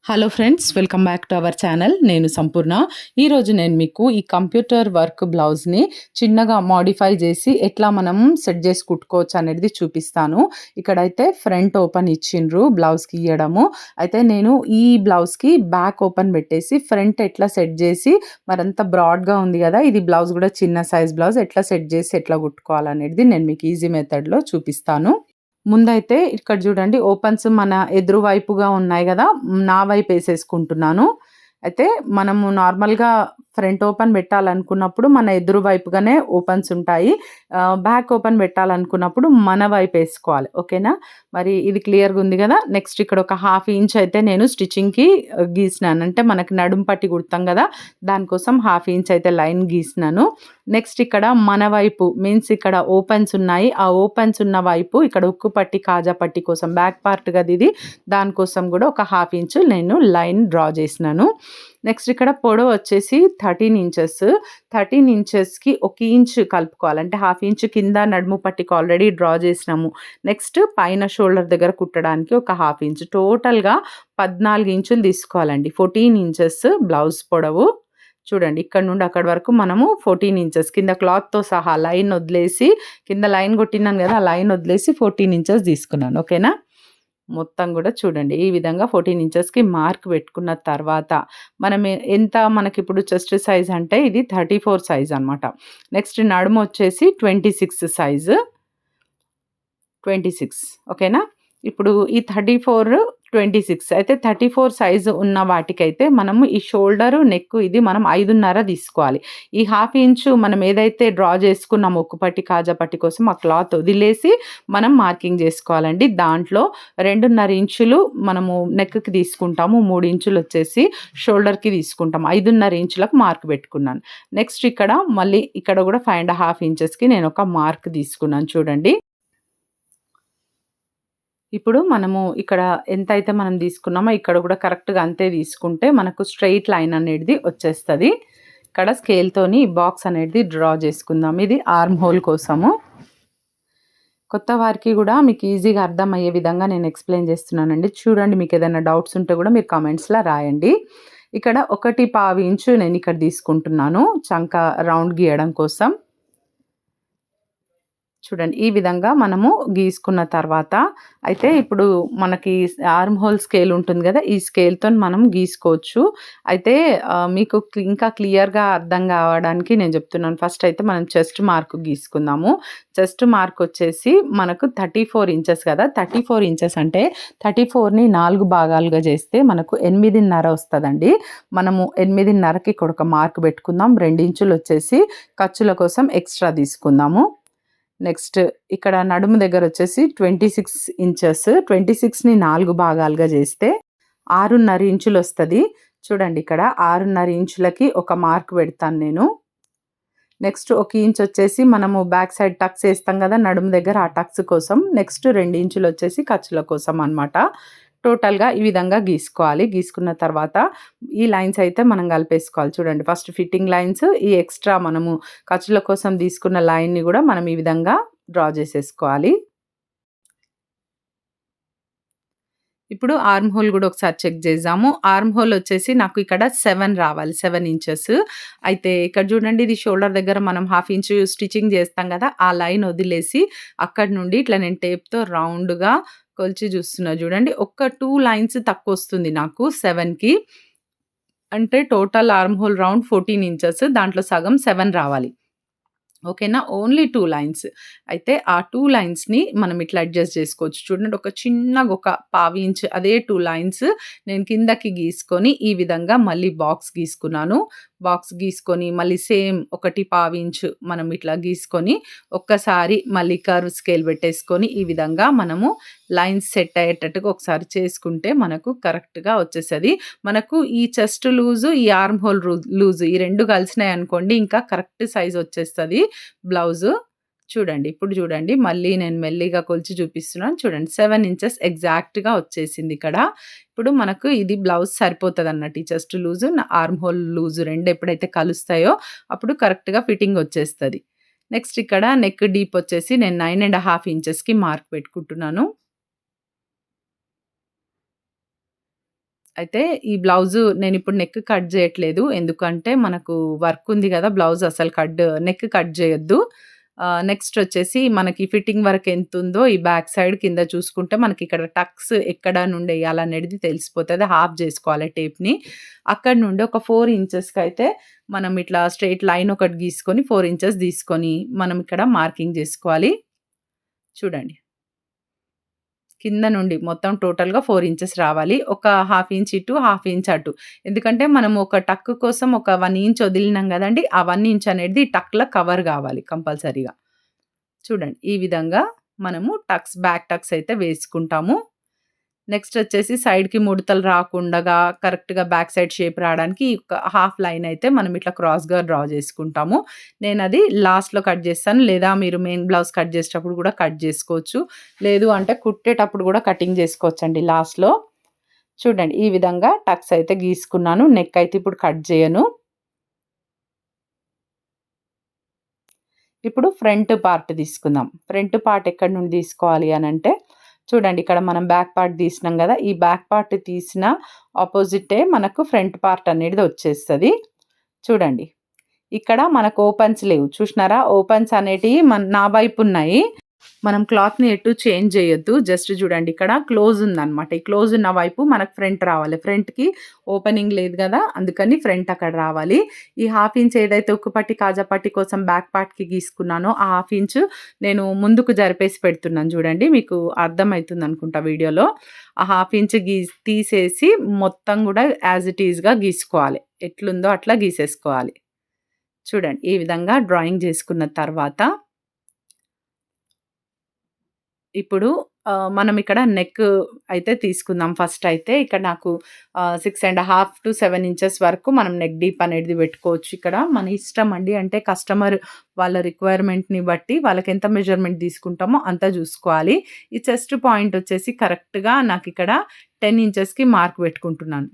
Hello friends, welcome back to our channel. నేను సంపూర్ణ. ఈరోజు నేను మీకు ఈ కంప్యూటర్ వర్క్ బ్లౌజ్ని చిన్నగా మాడిఫై చేసి ఎట్లా మనం సెట్ చేసి కుట్టుకోవచ్చు అనేది చూపిస్తాను. ఇక్కడైతే ఫ్రంట్ ఓపెన్ ఇచ్చిండ్రు బ్లౌజ్కి ఇవ్వడము. అయితే నేను ఈ బ్లౌజ్కి బ్యాక్ ఓపెన్ పెట్టేసి ఫ్రంట్ ఎట్లా సెట్ చేసి మరంత బ్రాడ్గా ఉంది కదా, ఇది బ్లౌజ్ కూడా చిన్న సైజ్ బ్లౌజ్ ఎట్లా సెట్ చేసి ఎట్లా కుట్టుకోవాలనేది నేను మీకు ఈజీ మెథడ్లో చూపిస్తాను. ముందైతే ఇక్కడ చూడండి, ఓపెన్స్ మన ఎదురు వైపుగా ఉన్నాయి గదా! నా వైపేసేసుకుంటున్నాను. అయితే మనము నార్మల్‌గా ఫ్రంట్ ఓపెన్ పెట్టాలనుకున్నప్పుడు మన ఎదురు వైపుగానే ఓపెన్స్ ఉంటాయి. బ్యాక్ ఓపెన్ పెట్టాలనుకున్నప్పుడు మన వైపేసుకోవాలి. ఓకేనా? మరి ఇది క్లియర్‌గా ఉంది గదా! నెక్స్ట్ ఇక్కడ ఒక హాఫ్ ఇంచ్ అయితే నేను స్టిచ్చింగ్‌కి గీసినాను. అంటే మనకి నడుము పట్టి కుడతాం గదా! దానికోసం హాఫ్ ఇంచ్ అయితే లైన్ గీసినాను. నెక్స్ట్ ఇక్కడ మన వైపు మీన్స్ ఇక్కడ ఓపెన్స్ ఉన్నాయి. ఆ ఓపెన్స్ ఉన్న వైపు ఇక్కడ ఉక్కు పట్టి, కాజా పట్టి కోసం బ్యాక్ పార్ట్ గదా ఇది. దానికోసం గూడా ఒక హాఫ్ ఇంచ్ నేను లైన్ డ్రా చేసినాను. నెక్స్ట్ ఇక్కడ పొడవు వచ్చేసి 13 ఇంచెస్. 13 ఇంచెస్‌కి ఒక ఇంచ్ కలుపుకోవాలి. అంటే హాఫ్ ఇంచ్ కింద నడుము పట్టికి ఆల్రెడీ డ్రా చేసినాము. నెక్స్ట్ పైన షోల్డర్ దగ్గర కుట్టడానికి ఒక హాఫ్ ఇంచ్. టోటల్‌గా 14 ఇంచులు తీసుకోవాలండి. 14 ఇంచెస్ బ్లౌజ్ పొడవు. చూడండి, ఇక్కడ నుండి అక్కడి వరకు మనము 14 ఇంచెస్ కింద క్లాత్‌తో సహా లైన్ వదిలేసి, కింద లైన్ కొట్టినాను కదా, ఆ లైన్ వదిలేసి 14 ఇంచెస్ తీసుకున్నాను. ఓకేనా? మొత్తం కూడా చూడండి, ఈ విధంగా 14 ఇంచెస్‌కి మార్క్ పెట్టుకున్న తర్వాత మనం ఎంత మనకిప్పుడు చెస్ట్ సైజ్ అంటే ఇది 34 సైజ్ అనమాట. నెక్స్ట్ నడుము వచ్చేసి 26 సైజు. 26 ఓకేనా? ఇప్పుడు ఈ 34, 26 అయితే 34 సైజు ఉన్న వాటికైతే మనము ఈ షోల్డరు, నెక్ ఇది మనం 5.5 తీసుకోవాలి. ఈ హాఫ్ ఇంచు మనం ఏదైతే డ్రా చేసుకున్నామో ఉక్కు పట్టి, కాజా పట్టి కోసం ఆ క్లాత్ వదిలేసి మనం మార్కింగ్ చేసుకోవాలండి. దాంట్లో 2.5 ఇంచులు మనము నెక్‌కి తీసుకుంటాము. 3 ఇంచులు వచ్చేసి షోల్డర్‌కి తీసుకుంటాం. 5.5 ఇంచులకు మార్క్ పెట్టుకున్నాను. నెక్స్ట్ ఇక్కడ మళ్ళీ ఇక్కడ కూడా 5.5 ఇంచెస్‌కి నేను ఒక మార్క్ తీసుకున్నాను చూడండి. ఇప్పుడు మనము ఇక్కడ ఎంతైతే మనం తీసుకున్నామో ఇక్కడ కూడా కరెక్ట్‌గా అంతే తీసుకుంటే మనకు స్ట్రెయిట్ లైన్ అనేది వచ్చేస్తది. ఇక్కడ స్కేల్‌తోని బాక్స్ అనేది డ్రా చేసుకుందాం. ఇది ఆర్మ్ హోల్ కోసము. కొత్త వారికి కూడా మీకు ఈజీగా అర్థమయ్యే విధంగా నేను ఎక్స్‌ప్లెయిన్ చేస్తున్నానండి. చూడండి, మీకు ఏదైనా డౌట్స్ ఉంటే కూడా మీరు కామెంట్స్‌లో రాయండి. ఇక్కడ 1.5 ఇంచు నేను ఇక్కడ తీసుకుంటున్నాను చంక రౌండ్ గీయడం కోసం. చూడండి, ఈ విధంగా మనము గీసుకున్న తర్వాత అయితే ఇప్పుడు మనకి ఆర్మ్ హోల్ స్కేల్ ఉంటుంది కదా, ఈ స్కేల్‌తోని మనం గీసుకోవచ్చు. అయితే మీకు ఇంకా క్లియర్‌గా అర్థం కావడానికి నేను చెప్తున్నాను. ఫస్ట్ అయితే మనం చెస్ట్ మార్క్ గీసుకుందాము. చెస్ట్ మార్క్ వచ్చేసి మనకు 34 ఇంచెస్ కదా, 34 ఇంచెస్ అంటే 34ని 4 భాగాలుగా చేస్తే మనకు 8.5 వస్తదండి. మనము 8.5కి ఇక్కడ ఒక మార్క్ పెట్టుకుందాం. 2 ఇంచులు వచ్చేసి ఖర్చుల కోసం ఎక్స్ట్రా తీసుకుందాము. నెక్స్ట్ ఇక్కడ నడుము దగ్గర వచ్చేసి 26 ఇంచెస్. 26ని 4 భాగాలుగా చేస్తే 6.5 ఇంచులు వస్తది. చూడండి, ఇక్కడ 6.5 ఇంచులకి ఒక మార్క్ పెడతాను నేను. నెక్స్ట్ 1 ఇంచ్ వచ్చేసి మనము బ్యాక్ సైడ్ టక్స్ ఏస్తాం కదా నడుము దగ్గర, ఆ టక్స్ కోసం. నెక్స్ట్ 2 ఇంచులు వచ్చేసి ఖర్చుల కోసం అన్నమాట. టోటల్‌గా ఈ విధంగా గీసుకోవాలి. గీసుకున్న తర్వాత ఈ లైన్స్ అయితే మనం కలిపేసుకోవాలి. చూడండి, ఫస్ట్ ఫిట్టింగ్ లైన్స్, ఈ ఎక్స్ట్రా మనము ఖర్చుల కోసం తీసుకున్న లైన్‌ని కూడా మనం ఈ విధంగా డ్రా చేసేసుకోవాలి. ఇప్పుడు ఆర్మ్ హోల్ కూడా ఒకసారి చెక్ చేద్దాము. ఆర్మ్ హోల్ వచ్చేసి నాకు ఇక్కడ 7 రావాలి. 7 ఇంచెస్. అయితే ఇక్కడ చూడండి, ఇది షోల్డర్ దగ్గర మనం హాఫ్ ఇంచ్ స్టిచ్చింగ్ చేస్తాం కదా, ఆ లైన్ వదిలేసి అక్కడి నుండి ఇట్లా నేను టేప్‌తో రౌండ్‌గా కొలిచి చూస్తున్నా చూడండి. ఒక 2 లైన్స్ తక్కువొస్తుంది నాకు 7కి. అంటే total arm whole round 14 inches. దాంట్లో సగం 7 రావాలి. ఓకేనా? Only 2 lines. అయితే ఆ 2 లైన్స్‌ని మనం ఇట్లా అడ్జస్ట్ చేసుకోవచ్చు. చూడండి, ఒక చిన్నగా ఒక పావు ఇంచ్ అదే 2 లైన్స్ నేను కిందకి గీసుకొని ఈ విధంగా మళ్ళీ బాక్స్ గీసుకున్నాను. బాక్స్ గీసుకొని మళ్ళీ సేమ్ ఒకటి పావు ఇంచ్ మనం ఇట్లా గీసుకొని ఒక్కసారి మళ్ళీ కర్వ్ స్కేల్ పెట్టేసుకొని ఈ విధంగా మనము లైన్స్ సెట్ అయ్యేటట్టుగా ఒకసారి చేసుకుంటే మనకు కరెక్ట్‌గా వచ్చేస్తది. మనకు ఈ చెస్ట్ లూజు, ఈ ఆర్మ్ హోల్ లూజు ఈ 2 కలిసినాయనుకోండి ఇంకా కరెక్ట్ సైజ్ వచ్చేస్తది బ్లౌజు. చూడండి, ఇప్పుడు చూడండి, మళ్ళీ నేను మెల్లిగా కొలిచి చూపిస్తున్నాను. చూడండి, 7 ఇంచెస్ ఎగ్జాక్ట్‌గా వచ్చేసింది ఇక్కడ. ఇప్పుడు మనకు ఇది బ్లౌజ్ సరిపోతదన్నట్టు. ఈ chest loose, arm whole loose 2 ఎప్పుడైతే కలుస్తాయో అప్పుడు కరెక్ట్‌గా ఫిట్టింగ్ వచ్చేస్తది. నెక్స్ట్ ఇక్కడ నెక్ డీప్ వచ్చేసి నేను 9.5 ఇంచెస్‌కి మార్క్ పెట్టుకుంటున్నాను. అయితే ఈ బ్లౌజు నేనిప్పుడు నెక్ కట్ జేయట్లేదు. ఎందుకంటే మనకు వర్క్ ఉంది గదా! బ్లౌజ్ అసలు నెక్ కట్ జేయొద్దు. నెక్స్ట్ వచ్చేసి మనకి ఫిట్టింగ్ వర్క్ ఎంతుందో ఈ బ్యాక్ సైడ్ కింద చూసుకుంటే మనకిక్కడ టక్స్ ఎక్కడ నుండెయ్యాలనేది తెలిసిపోతది. హాఫ్ జేసుకోవాలి టేప్‌ని. అక్కడి నుండి ఒక 4 ఇంచెస్‌కైతే మనం ఇట్లా స్ట్రెయిట్ లైన్ ఒకటి గీసుకొని 4 ఇంచెస్ తీసుకొని మనం ఇక్కడ మార్కింగ్ జేసుకోవాలి. చూడండి. కింద నుండి మొత్తం టోటల్‌గా 4 ఇంచెస్ రావాలి. ఒక హాఫ్ ఇంచ్ ఇటు, హాఫ్ ఇంచ్ అటు. ఎందుకంటే మనం ఒక టక్ కోసం ఒక 1 ఇంచ్ వదిలినాం గదండీ! ఆ 1 ఇంచ్ అనేది టక్‌ల కవర్ గావాలి కంపల్సరీగా. చూడండి ఈ విధంగా మనము బ్యాక్ టక్స్ అయితే వేసుకుంటాము. నెక్స్ట్ వచ్చేసి సైడ్‌కి ముడతలు రాకుండగా కరెక్ట్‌గా బ్యాక్ సైడ్ షేప్ రావడానికి ఒక హాఫ్ లైన్ అయితే మనం ఇట్లా క్రాస్‌గా డ్రా చేసుకుంటాము. నేనది లాస్ట్‌లో కట్ చేస్తాను. లేదా మీరు మెయిన్ బ్లౌజ్ కట్ చేసేటప్పుడు కూడా కట్ చేసుకోవచ్చు. లేదు అంటే కుట్టేటప్పుడు కూడా కటింగ్ చేసుకోవచ్చండి లాస్ట్‌లో. చూడండి ఈ విధంగా టక్స్ అయితే గీసుకున్నాను. నెక్ అయితే ఇప్పుడు కట్ చేయను. ఇప్పుడు ఫ్రంట్ పార్ట్ తీసుకుందాం. ఫ్రంట్ పార్ట్ ఎక్కడి నుండి తీసుకోవాలి అనంటే చూడండి ఇక్కడ మనం బ్యాక్ పార్ట్ తీసినాం గదా! ఈ బ్యాక్ పార్ట్ తీసిన ఆపోజిటే మనకు ఫ్రంట్ పార్ట్ అనేది వచ్చేస్తది. చూడండి. ఇక్కడ మనకు ఓపెన్స్ లేవు. చూసినారా? ఓపెన్స్ అనేటియి నా వైపున్నాయి. మనం క్లాత్‌ని ఎటు చేంజ్ చేయొద్దు. జస్ట్ చూడండి ఇక్కడ క్లోజ్ ఉందన్నమాట. ఈ క్లోజ్ ఉన్న వైపు మనకు ఫ్రంట్ రావాలి. ఫ్రంట్‌కి ఓపెనింగ్ లేదు గదా! అందుకని ఫ్రంట్ అక్కడ రావాలి. ఈ హాఫ్ ఇంచ్ ఏదైతే ఉక్కు పట్టి, కాజా పట్టి కోసం బ్యాక్ పార్ట్‌కి గీసుకున్నానో ఆ హాఫ్ ఇంచ్ నేను ముందుకు జరిపేసి పెడుతున్నాను చూడండి. మీకు అర్థమైతుందనుకుంటా వీడియోలో. ఆ హాఫ్ ఇంచ్ తీసేసి మొత్తం గూడా యాజ్ ఇట్ ఈస్‌గా గీసుకోవాలి. ఎట్లుందో అట్లా గీసేసుకోవాలి. చూడండి ఈ విధంగా డ్రాయింగ్ చేసుకున్న తర్వాత ఇప్పుడు మనం ఇక్కడ నెక్ అయితే తీసుకుందాం ఫస్ట్ అయితే. ఇక్కడ నాకు 6.5-7 ఇంచెస్ వరకు మనం నెక్ డీప్ అనేది పెట్టుకోవచ్చు. ఇక్కడ మన ఇష్టం అండి. అంటే కస్టమర్ వాళ్ళ రిక్వైర్మెంట్‌ని బట్టి వాళ్ళకెంత మెజర్‌మెంట్ తీసుకుంటామో అంత చూసుకోవాలి. ఈ చెస్ట్ పాయింట్ వచ్చేసి కరెక్ట్‌గా నాకిక్కడ 10 ఇంచెస్‌కి మార్క్ పెట్టుకుంటున్నాను.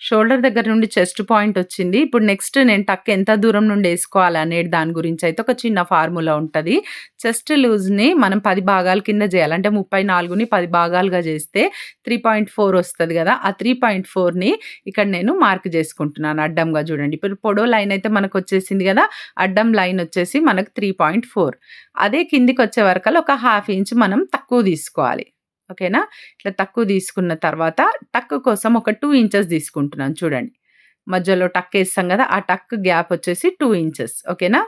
షోల్డర్ దగ్గర నుండి చెస్ట్ పాయింట్ వచ్చింది. ఇప్పుడు నెక్స్ట్ నేను టక్ ఎంత దూరం నుండి ఏసుకోవాలి అనేది దాని గురించి అయితే ఒక చిన్న ఫార్ములా ఉంటది. చెస్ట్ లూజ్‌ని మనం 10 భాగాల కింద చేయాలి. అంటే 34ని 10 భాగాలుగా చేస్తే 3.4 వస్తది గదా! ఆ 3.4ని ఇక్కడ నేను మార్క్ చేసుకుంటున్నాను అడ్డంగా చూడండి. ఇప్పుడు పొడవు లైన్ అయితే మనకొచ్చేసింది గదా! అడ్డం లైన్ వచ్చేసి మనకు 3.4. అదే కిందికొచ్చే వరకల్లా ఒక హాఫ్ ఇంచ్ మనం తక్కువ తీసుకోవాలి. ఓకేనా? ఇట్లా తక్కువ తీసుకున్న తర్వాత టక్ కోసం ఒక 2 ఇంచెస్ తీసుకుంటున్నాను చూడండి. మధ్యలో టక్ ఏస్తాం గదా! ఆ టక్ గ్యాప్ వచ్చేసి 2 ఇంచెస్ ఓకేనా?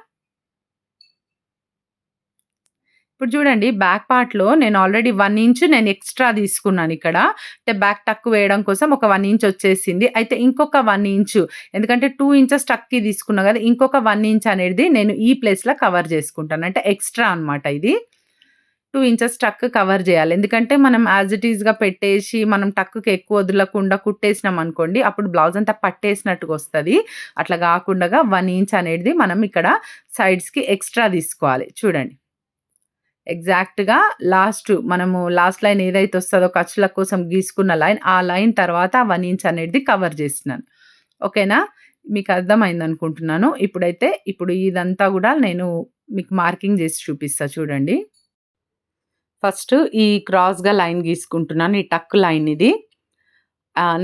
ఇప్పుడు చూడండి బ్యాక్ పార్ట్‌లో నేను ఆల్రెడీ 1 ఇంచ్ నేను ఎక్స్‌ట్రా తీసుకున్నానిక్కడ. అంటే బ్యాక్ టక్ వేయడం కోసం ఒక 1 ఇంచ్ వచ్చేసింది. అయితే ఇంకొక 1 ఇంచు ఎందుకంటే 2 ఇంచెస్ టక్‌కి తీసుకున్నా గదా! ఇంకొక 1 ఇంచ్ అనేది నేను ఈ ప్లేస్‌లో కవర్ చేసుకుంటాను. అంటే ఎక్స్‌ట్రా అన్నమాట ఇది. 2 ఇంచెస్ టక్ కవర్ జేయాలి. ఎందుకంటే మనం యాజ్ ఇట్ ఈస్‌గా పెట్టేసి మనం టక్‌కి ఎక్కువ వదలకుండా కుట్టేసినామనుకోండి అప్పుడు బ్లౌజ్ అంతా పట్టేసినట్టుగొస్తది. అట్లా గాకుండగా 1 ఇంచ్ అనేది మనం ఇక్కడ సైడ్స్‌కి ఎక్స్‌ట్రా తీసుకోవాలి. చూడండి. ఎగ్జాక్ట్‌గా మనము లాస్ట్ లైన్ ఏదైతే వస్తదో ఖర్చుల కోసం గీసుకున్న లైన్, ఆ లైన్ తర్వాత 1 ఇంచ్ అనేది కవర్ జేస్తున్నాను. ఓకేనా? మీకు అర్థమైందనుకుంటున్నాను. ఇప్పుడు ఇదంతా గూడా నేను మీకు మార్కింగ్ జేసి చూపిస్తా చూడండి. ఫస్ట్ ఈ క్రాస్‌గా లైన్ గీసుకుంటున్నాను. ఈ టక్ లైన్ ఇది.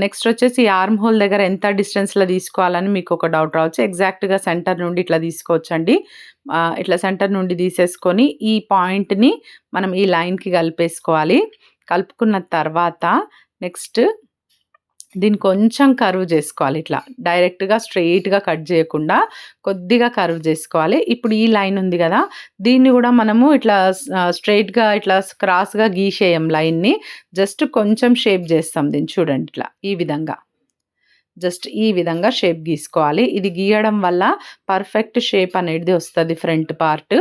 నెక్స్ట్ వచ్చేసి ఆర్మ్ హోల్ దగ్గర ఎంత డిస్టెన్స్‌లో తీసుకోవాలని మీకొక డౌట్ రావచ్చు. ఎగ్జాక్ట్‌గా సెంటర్ నుండి ఇట్లా తీసుకోవచ్చండి. ఇట్లా సెంటర్ నుండి తీసేసుకొని ఈ పాయింట్‌ని మనం ఈ లైన్‌కి కలిపేసుకోవాలి. కలుపుకున్న తర్వాత నెక్స్ట్ దీన్ని కొంచెం కర్వ్ జేసుకోవాలి ఇట్లా. డైరెక్ట్‌గా స్ట్రెయిట్‌గా కట్ జేయకుండా కొద్దిగా కర్వ్ జేసుకోవాలి. ఇప్పుడు ఈ లైన్ ఉంది గదా! దీన్ని గూడా మనము ఇట్లా స్ట్రెయిట్‌గా ఇట్లా క్రాస్‌గా గీసేయం లైన్‌ని. జస్ట్ కొంచెం షేప్ జేస్తాం దీన్ని చూడండి ఇట్లా. ఈ విధంగా. జస్ట్ ఈ విధంగా షేప్ గీసుకోవాలి. ఇది గీయడం వల్ల పర్ఫెక్ట్ షేప్ అనేది వస్తది ఫ్రంట్ పార్ట్.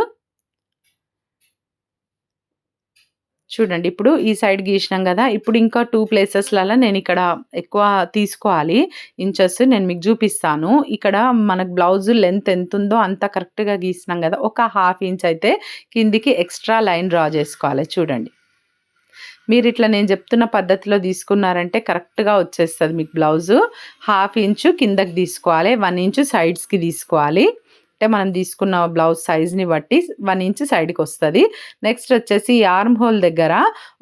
చూడండి. ఇప్పుడు ఈ సైడ్ గీసినాం గదా! ఇప్పుడు ఇంకా 2 ప్లేసెస్‌లల్ల నేనిక్కడ ఎక్కువ తీసుకోవాలి ఇంచెస్. నేను మీకు జూపిస్తాను. ఇక్కడ మనకు బ్లౌజ్ లెంత్ ఎంతుందో అంత కరెక్ట్‌గా గీసినాం గదా! ఒక హాఫ్ ఇంచ్ అయితే కిందికి ఎక్స్‌ట్రా లైన్ డ్రా జేసుకోవాలి చూడండి. మీరిట్లా నేను జెప్తున్న పద్ధతిలో తీసుకున్నారంటే కరెక్ట్‌గా వచ్చేస్తది మీకు బ్లౌజు. హాఫ్ ఇంచు కిందకి తీసుకోవాలి. 1 ఇంచు సైడ్స్‌కి తీసుకోవాలి. అంటే మనం తీసుకున్న బ్లౌజ్ సైజ్‌ని బట్టి 1 ఇంచ్ సైడ్‌కొస్తది. నెక్స్ట్ వచ్చేసి ఈ ఆర్మ్ హోల్ దగ్గర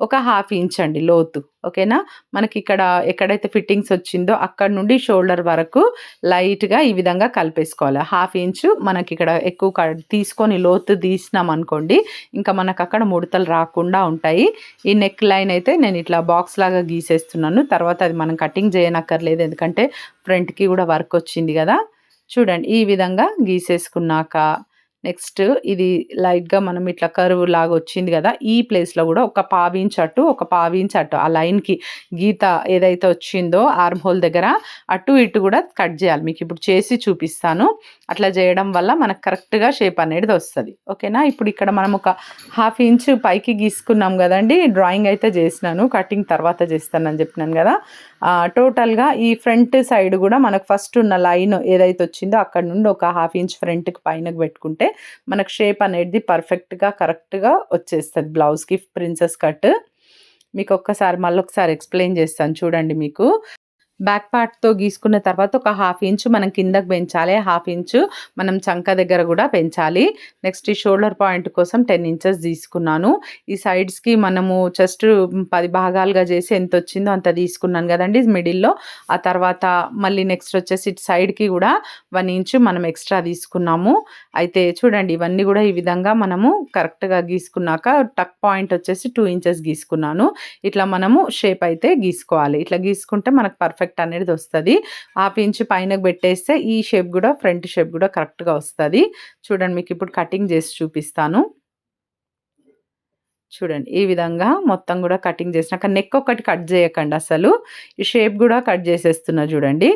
ఒక హాఫ్ ఇంచ్ అండి లోతు. ఓకేనా? మనకిక్కడ ఎక్కడైతే ఫిట్టింగ్స్ వచ్చిందో అక్కడి నుండి షోల్డర్ వరకు లైట్‌గా ఈ విధంగా కలిపేసుకోవాలి. హాఫ్ ఇంచు మనకిక్కడ ఎక్కువ తీసుకొని లోతు తీసినామనుకోండి, ఇంకా మనకక్కడ ముడతలు రాకుండా ఉంటాయి. ఈ నెక్ లైన్ అయితే నేను ఇట్లా బాక్స్ లాగా గీసేస్తున్నాను. తర్వాత అది మనం కటింగ్ చేయనక్కర్లేదు. ఎందుకంటే ఫ్రంట్‌కి కూడా వర్క్ వచ్చింది గదా! చూడండి ఈ విధంగా గీసేసుకున్నాక నెక్స్ట్ ఇది లైట్‌గా మనం ఇట్లా కర్వ్ లాగా వచ్చింది గదా! ఈ ప్లేస్‌లో గూడా ఒక పావించ్ అటు, ఒక పావించ్ అటు ఆ లైన్‌కి గీత ఏదైతే వచ్చిందో ఆర్మ్ హోల్ దగ్గర అటు ఇటు గూడా కట్ జేయాలి. మీకిప్పుడు చేసి చూపిస్తాను. అట్లా జేయడం వల్ల మనకు కరెక్ట్‌గా షేప్ అనేది వస్తది. ఓకేనా? ఇప్పుడు ఇక్కడ మనం ఒక హాఫ్ ఇంచ్ పైకి గీసుకున్నాం గదండీ! డ్రాయింగ్ అయితే జేసినాను. కటింగ్ తర్వాత జేస్తానని జెప్పినాను గదా! టోటల్‌గా ఈ ఫ్రంట్ సైడ్ గూడా మనకు ఫస్ట్ ఉన్న లైన్ ఏదైతే వచ్చిందో అక్కడి నుండి ఒక హాఫ్ ఇంచ్ ఫ్రంట్‌కి పైనకి బెట్టుకుంటే మనకు షేప్ అనేది పర్ఫెక్ట్‌గా, కరెక్ట్‌గా వచ్చేస్తది బ్లౌజ్‌కి ప్రిన్సెస్ కట్. మీకొక్కసారి మళ్ళొకసారి ఎక్స్‌ప్లెయిన్ జేస్తాను చూడండి మీకు. బ్యాక్ పార్ట్‌తో గీసుకున్న తర్వాత ఒక హాఫ్ ఇంచ్ మనం కిందకి పెంచాలి. హాఫ్ ఇంచు మనం చంక దగ్గర గూడా పెంచాలి. నెక్స్ట్ ఈ షోల్డర్ పాయింట్ కోసం 10 ఇంచెస్ తీసుకున్నాను. ఈ సైడ్స్‌కి మనము చెస్ట్ 10 భాగాలుగా చేసి ఎంతొచ్చిందో అంత తీసుకున్నాను గదండీ మిడిల్‌లో. ఆ తర్వాత మళ్ళీ నెక్స్ట్ వచ్చేసి ఇటు సైడ్‌కి గూడా 1 ఇంచ్ మనం ఎక్స్‌ట్రా తీసుకున్నాము. అయితే చూడండి ఇవన్నీ గూడా ఈ విధంగా మనము కరెక్ట్‌గా గీసుకున్నాక టక్ పాయింట్ వచ్చేసి 2 ఇంచెస్ గీసుకున్నాను. ఇట్లా మనము షేప్ అయితే గీసుకోవాలి. ఇట్లా గీసుకుంటే మనకు పర్ఫెక్ట్ అనేది వస్తది. హాఫ్ ఇంచ్ పైనకి పెట్టేస్తే ఈ షేప్ గూడా ఫ్రంట్ షేప్ గూడా కరెక్ట్‌గా వస్తది. చూడండి మీకిప్పుడు కటింగ్ జేసి చూపిస్తాను. చూడండి ఈ విధంగా మొత్తం గూడా కటింగ్ చేసినాక నెక్ ఒకటి కట్ జేయకండి అసలు. ఈ షేప్ గూడా కట్ జేసేస్తున్నా జూడండి.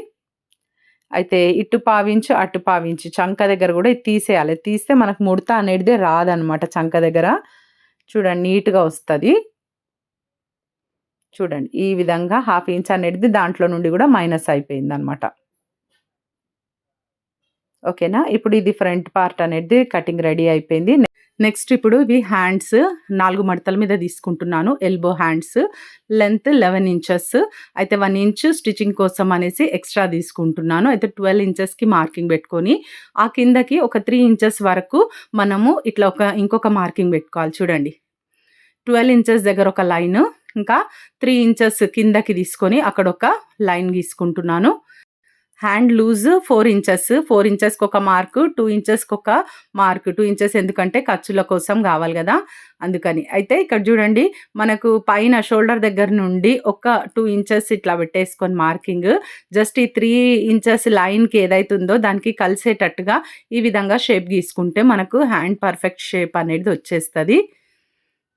అయితే ఇటు పావించు, అటు పావించు చంక దగ్గర గూడా ఇది తీసేయాలి. తీస్తే మనకు ముడత అనేటిదే రాదనమాట చంక దగ్గర. చూడండి నీట్‌గా వస్తది. చూడండి. ఈ విధంగా హాఫ్ ఇంచ్ అనేది దాంట్లో నుండి గూడా మైనస్ అయిపోయిందనమాట. ఓకేనా? ఇప్పుడు ఇది ఫ్రంట్ పార్ట్ అనేది కటింగ్ రెడీ అయిపోయింది. నెక్స్ట్ ఇప్పుడు ఇవి హ్యాండ్స్ 4 మడతల మీద తీసుకుంటున్నాను. Elbow hands length 11 inches. అయితే 1 ఇంచ్ స్టిచింగ్ కోసం అనేసి ఎక్స్‌ట్రా తీసుకుంటున్నాను. అయితే 12 ఇంచెస్‌కి మార్కింగ్ పెట్టుకొని, ఆ కిందకి ఒక 3 ఇంచెస్ వరకు మనము ఇట్లా ఇంకొక మార్కింగ్ పెట్టుకోవాలి చూడండి. 12 ఇంచెస్ దగ్గర ఒక లైను, ఇంకా 3 ఇంచెస్ కిందకి తీసుకొని అక్కడొక లైన్ గీసుకుంటున్నాను. Hand loose 4 inches. 4 ఇంచెస్‌కొక మార్కు, 2 ఇంచెస్‌కొక మార్క్. 2 ఇంచెస్ ఎందుకంటే ఖర్చుల కోసం గావాలి గదా! అందుకని. అయితే ఇక్కడ జూడండి మనకు పైన షోల్డర్ దగ్గర నుండి ఒక 2 ఇంచెస్ ఇట్లా పెట్టేసుకొని మార్కింగ్ జస్ట్ ఈ 3 ఇంచెస్ లైన్‌కి ఏదైతుందో దానికి కలిసేటట్టుగా ఈ విధంగా షేప్ గీసుకుంటే మనకు హ్యాండ్ పర్ఫెక్ట్ షేప్ అనేది వచ్చేస్తది.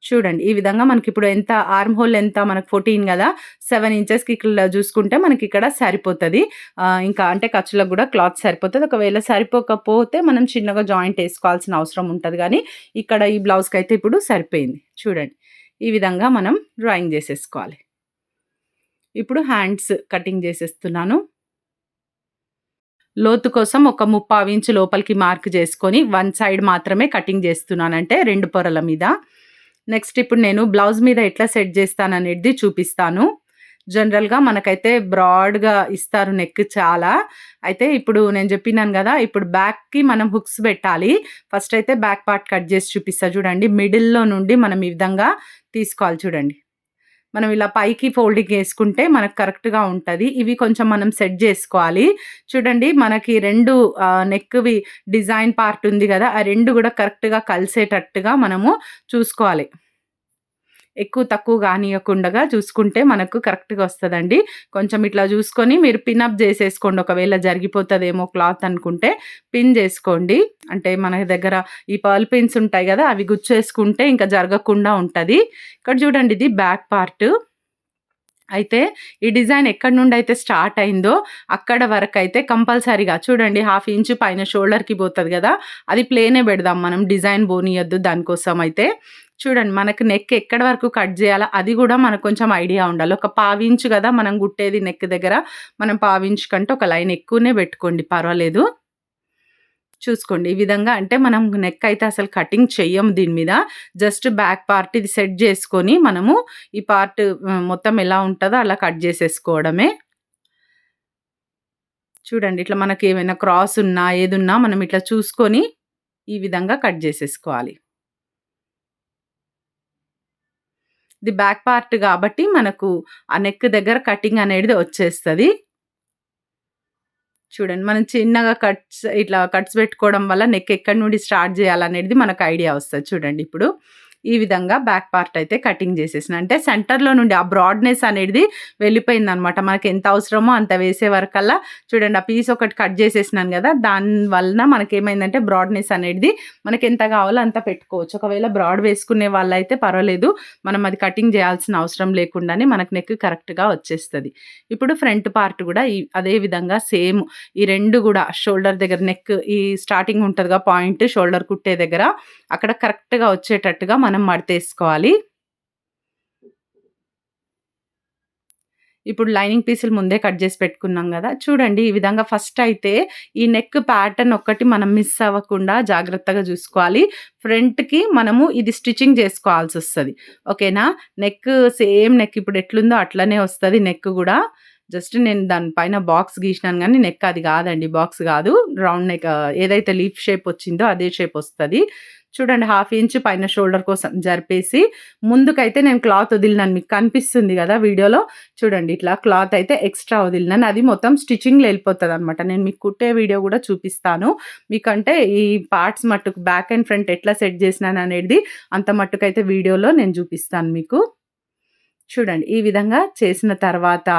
చూడండి. ఈ విధంగా మనకిప్పుడు ఎంత ఆర్మ్ హోల్ ఎంత మనకు 14 గదా! 7 ఇంచెస్‌కి ఇట్లా జూసుకుంటే మనకిక్కడ సరిపోతది. ఇంకా అంటే ఖర్చులకు గూడా క్లాత్ సరిపోతది. ఒకవేళ సరిపోకపోతే మనం చిన్నగా జాయింట్ ఏసుకోవాల్సిన అవసరం ఉంటది గానీ, ఇక్కడ ఈ బ్లౌజ్‌కైతే ఇప్పుడు సరిపోయింది. చూడండి. ఈ విధంగా మనం డ్రాయింగ్ జేసేసుకోవాలి. ఇప్పుడు హ్యాండ్స్ కటింగ్ జేసేస్తున్నాను. లోతు కోసం ఒక ముప్పావు ఇంచు లోపలికి మార్క్ చేసుకొని, వన్ సైడ్ మాత్రమే కటింగ్ జేస్తున్నాను. అంటే 2 పొరల మీద. నెక్స్ట్ ఇప్పుడు నేను బ్లౌజ్ మీద ఎట్లా సెట్ జేస్తాననేది చూపిస్తాను. జనరల్‌గా మనకైతే బ్రాడ్‌గా ఇస్తారు నెక్ చాలా. అయితే ఇప్పుడు నేను జెప్పినాను గదా! ఇప్పుడు బ్యాక్‌కి మనం హుక్స్ బెట్టాలి. ఫస్ట్ అయితే బ్యాక్ పార్ట్ కట్ జేసి చూపిస్తా చూడండి. మిడిల్‌లో నుండి మనం ఈ విధంగా తీసుకోవాలి చూడండి. మనం ఇలా పైకి ఫోల్డింగ్ యేసుకుంటే మనకు కరెక్ట్‌గా ఉంటది. ఇవి కొంచెం మనం సెట్ జేసుకోవాలి. చూడండి మనకి 2 నెక్‌వి డిజైన్ పార్ట్ ఉంది గదా! ఆ 2 గూడా కరెక్ట్‌గా కలిసేటట్టుగా మనము చూసుకోవాలి. ఎక్కువ తక్కువ గానీయకుండగా చూసుకుంటే మనకు కరెక్ట్‌గా వస్తదండి. కొంచెం ఇట్లా జూసుకొని మీరు పిన్ అప్ జేసేసుకోండి. ఒకవేళ జరిగిపోతదేమో క్లాత్ అనుకుంటే పిన్ జేసుకోండి. అంటే మన దగ్గర ఈ పర్ల్ పిన్స్ ఉంటాయి గదా! అవి గుచ్చేసుకుంటే ఇంకా జరగకుండా ఉంటది. ఇక్కడ జూడండి ఇది బ్యాక్ పార్ట్. అయితే ఈ డిజైన్ ఎక్కడి నుండైతే స్టార్ట్ అయిందో అక్కడ వరకైతే కంపల్సరీగా చూడండి హాఫ్ ఇంచ్ పైన షోల్డర్‌కి పోతది గదా! అది ప్లేనే బెడదాం మనం డిజైన్ పోనీయొద్దు దానికోసం అయితే. చూడండి మనకు నెక్ ఎక్కడి వరకు కట్ జేయాలా అది గూడా మనకు కొంచెం ఐడియా ఉండాలి. ఒక పావించు గదా మనం గుట్టేది నెక్ దగ్గర. మనం పావించు కంటే ఒక లైన్ ఎక్కువనే బెట్టుకోండి పర్వాలేదు. చూసుకోండి. ఈ విధంగా అంటే మనం నెక్ అయితే అసలు కటింగ్ చెయ్యము దీని మీద. జస్ట్ బ్యాక్ పార్ట్ ఇది సెట్ జేసుకొని మనము ఈ పార్ట్ మొత్తం ఎలా ఉంటదో అలా కట్ జేసేసుకోవడమే. చూడండి ఇట్లా మనకేమైనా క్రాస్ ఉన్నా, ఏదున్నా మనం ఇట్లా చూసుకొని ఈ విధంగా కట్ జేసేసుకోవాలి. ఇది బ్యాక్ పార్ట్ గాబట్టి మనకు ఆ నెక్ దగ్గర కటింగ్ అనేది వచ్చేస్తది. చూడండి మనం చిన్నగా ఇట్లా కట్స్ పెట్టుకోవడం వల్ల నెక్ ఎక్కడి నుండి స్టార్ట్ జేయాలనేది మనకు ఐడియా వస్తది చూడండి ఇప్పుడు. ఈ విధంగా బ్యాక్ పార్ట్ అయితే కటింగ్ జేసేసిన. అంటే సెంటర్‌లో నుండి ఆ బ్రాడ్‌నెస్ అనేది వెళ్ళిపోయిందనమాట. మనకెంత అవసరమో అంత వేసే వరకల్లా చూడండి ఆ పీస్ ఒకటి కట్ జేసేసినాను గదా! దాని వలన మనకేమైందంటే బ్రాడ్‌నెస్ అనేది మనకెంత కావాలో అంత పెట్టుకోవచ్చు. ఒకవేళ బ్రాడ్ వేసుకునే వాళ్ళైతే పర్వాలేదు. మనం అది కటింగ్ జేయాల్సిన అవసరం లేకుండానే మనకు నెక్ కరెక్ట్‌గా వచ్చేస్తది. ఇప్పుడు ఫ్రంట్ పార్ట్ గూడా అదే విధంగా సేమ్ ఈ 2 గూడా షోల్డర్ దగ్గర నెక్ ఈ స్టార్టింగ్ ఉంటదిగా పాయింట్ షోల్డర్ కుట్టే దగ్గర అక్కడ కరెక్ట్‌గా వచ్చేటట్టుగా మనం మడతేసుకోవాలి. ఇప్పుడు లైనింగ్ పీసులు ముందే కట్ జేసి పెట్టుకున్నాం గదా! చూడండి ఈ విధంగా ఫస్ట్ అయితే ఈ నెక్ ప్యాటర్న్ ఒక్కటి మనం మిస్ అవ్వకుండా జాగ్రత్తగా జూసుకోవాలి. ఫ్రంట్‌కి మనము ఇది స్టిచ్చింగ్ జేసుకోవాల్సొస్తది. ఓకేనా? నెక్ సేమ్ నెక్ ఇప్పుడు ఎట్లుందో అట్లనే వస్తది నెక్ గూడా. జస్ట్ నేను దాని పైన బాక్స్ గీసినాను గానీ నెక్ అది గాదండి. బాక్స్ గాదు. రౌండ్ నెక్ ఏదైతే లీఫ్ షేప్ వచ్చిందో అదే షేప్ వస్తది. చూడండి 1/2 ఇంచ్ పైన షోల్డర్ కోసం జరిపేసి ముందుకైతే నేను క్లాత్ వదిలినాను. మీకు కనిపిస్తుంది గదా వీడియోలో. చూడండి ఇట్లా క్లాత్ అయితే ఎక్స్‌ట్రా వదిలినాను. అది మొత్తం స్టిచ్చింగ్‌లో ఎళ్ళిపోతదనమాట. నేను మీకు కుట్టే వీడియో గూడా చూపిస్తాను. మీకంటే ఈ పార్ట్స్ మట్టుకు బ్యాక్ అండ్ ఫ్రంట్ ఎట్లా సెట్ జేసినాననేది అంత మట్టుకైతే వీడియోలో నేను జూపిస్తాను మీకు. చూడండి ఈ విధంగా చేసిన తర్వాత